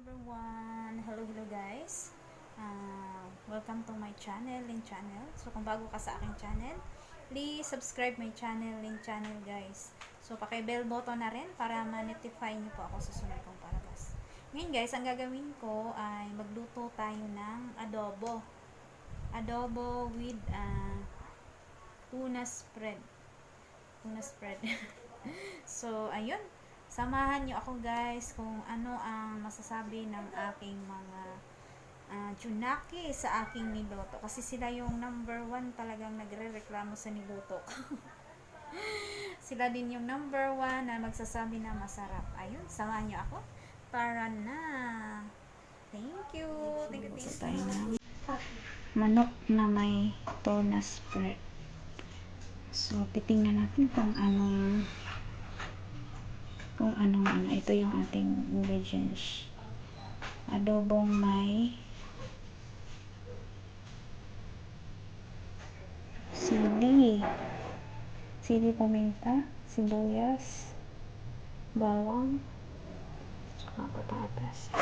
everyone! Hello guys! Welcome to my channel, Lin Channel. So kung bago ka sa aking channel, please subscribe my channel, Lin Channel guys. So paki-bell button na rin para ma-notify niyo po ako sa sunod kong palabas. Ngayon guys, ang gagawin ko ay magluto tayo ng adobo. Adobo with tuna spread. Tuna spread. So ayun, samahan nyo ako guys kung ano ang masasabi ng aking mga tsunaki sa aking niluto. Kasi sila yung number 1 talagang nagre-reklamo sa niluto ko. Sila din yung number 1 na magsasabi na masarap. Ayun, samahan nyo ako. Tara na! Thank you! Thank you, thank you. Manok na may tuna spread. So, titingnan natin kung ito yung ating ingredients. Adobong may sili paminta, sibuyas, bawang, tsaka patatas.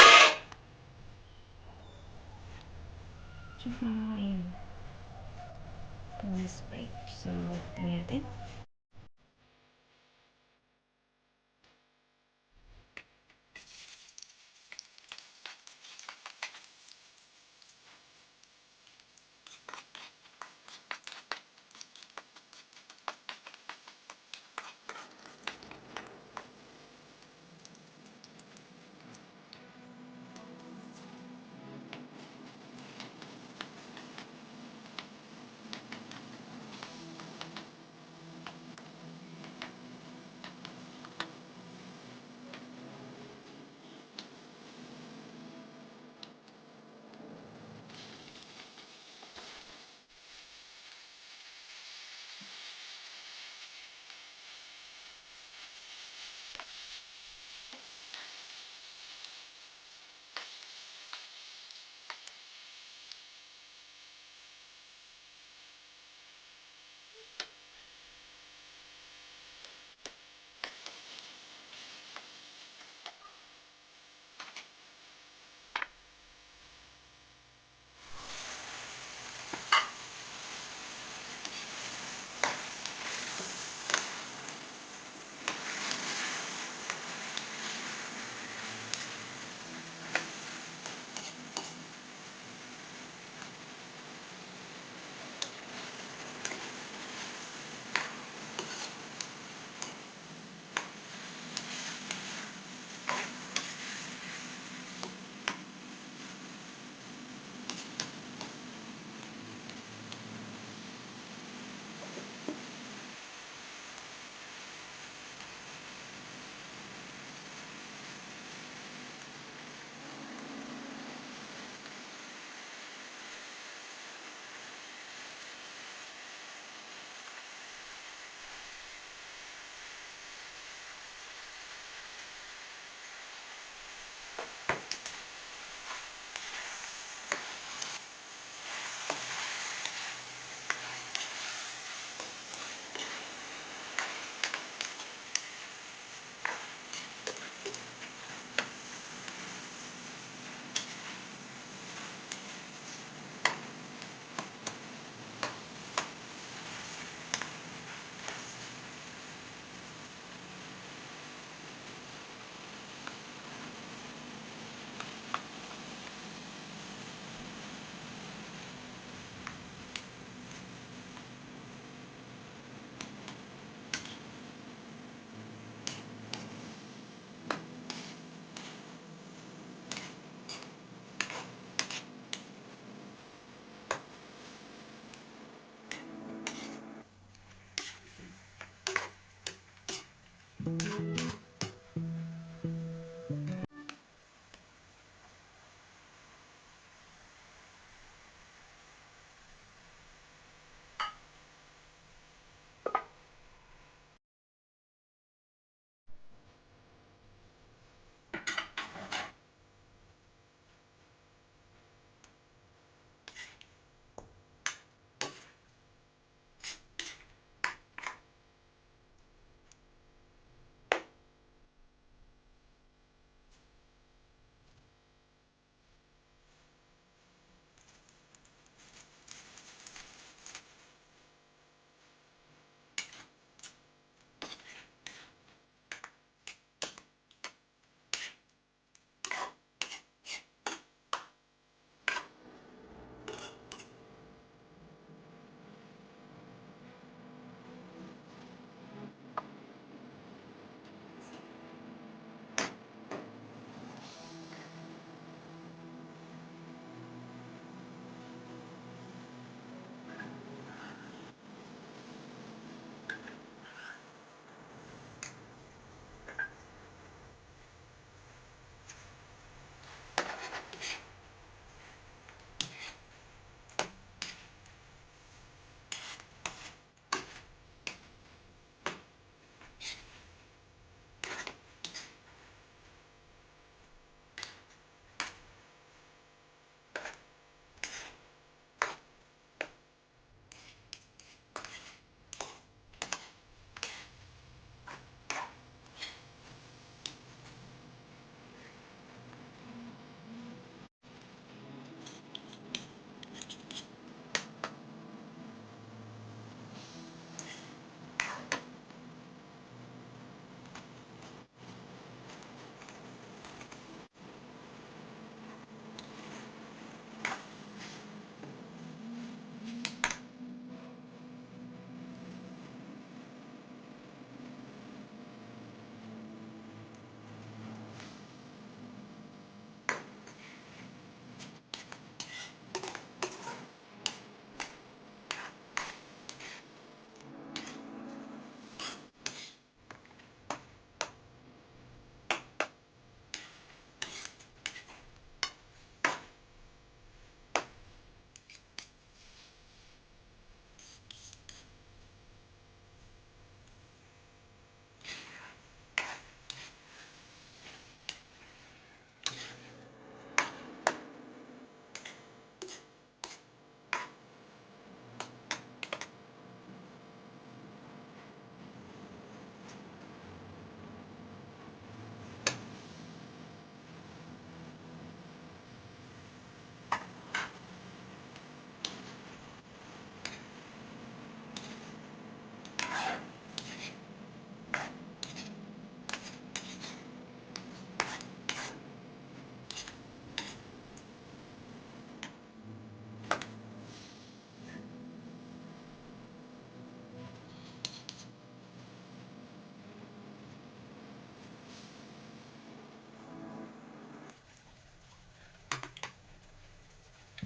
Tsaka yun, tuna spread. So, tingnan natin.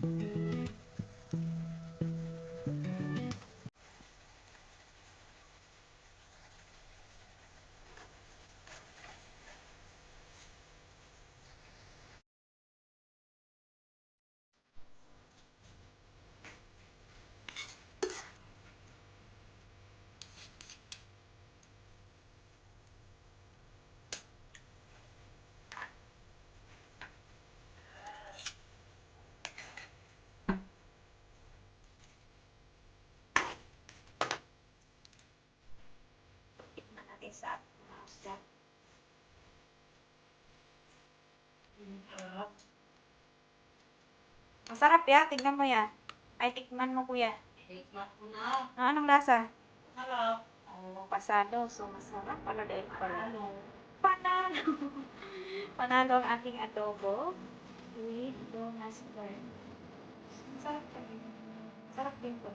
Tikman natin sa sa masarap ya, tignan mo ya. Ay, tikman mo kuya. Tikman ko na. Anong lasa? Sarap. Oh, pasado. So, masarap pala dahil pala. Ano? Panalo. Panalo ang aking adobo with donas bread. Sarap pa rin. Sarap din po.